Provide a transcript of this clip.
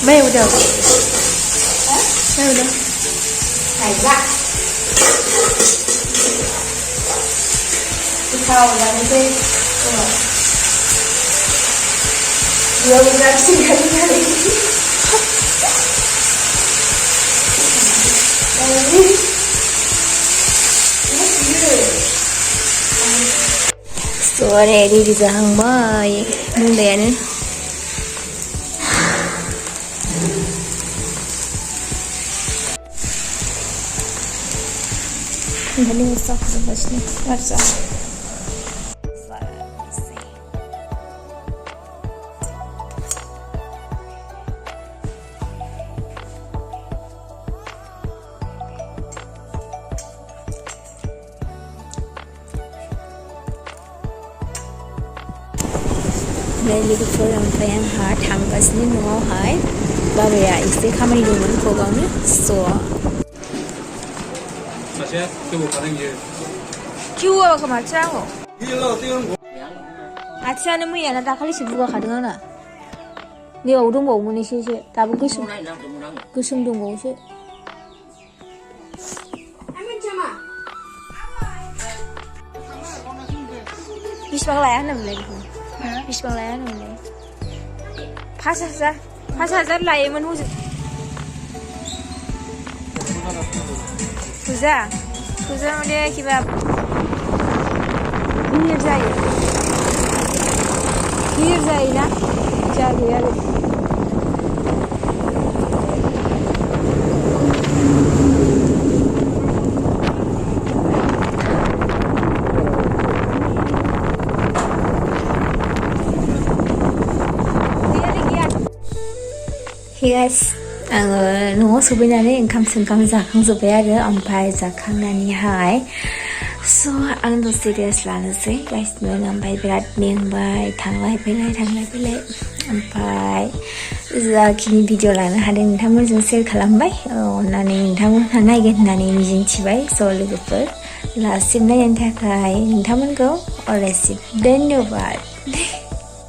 没有的，没有的，海辣，你看我家那些，我们家新开的那里，sore di jahang mai, kemudian ini masak lepas ni, masak. Dari itu orang yang tangkas ni mau hai, baru ya istri kami dulu kogang ni, so. Masih tu kadang je. Jual ke macam apa? Iya, tiang. Aci ane mui ana tak kali sebuah kadang ana. Ni orang bawa muni sih, tapi kusum dong bawa sih. Bisbang layan nam lagi. Bisbang layan nam lagi. Pasar layan mana hujan. Puja dia kibab. Kir jai na, jadi ya. Guys, nunggu sebenarnya income zakang supaya ampai zakangan hai. So, ang tuh serius lalu sih, guys. Ampai berat ampai tanglai pelai, ampai. Kini video lalu ada yang tamu jengsil kalambai, nani tamu tanai get nani mijin cibai, so lebih per. Last sim na yang takai tamu go, or resip. Then you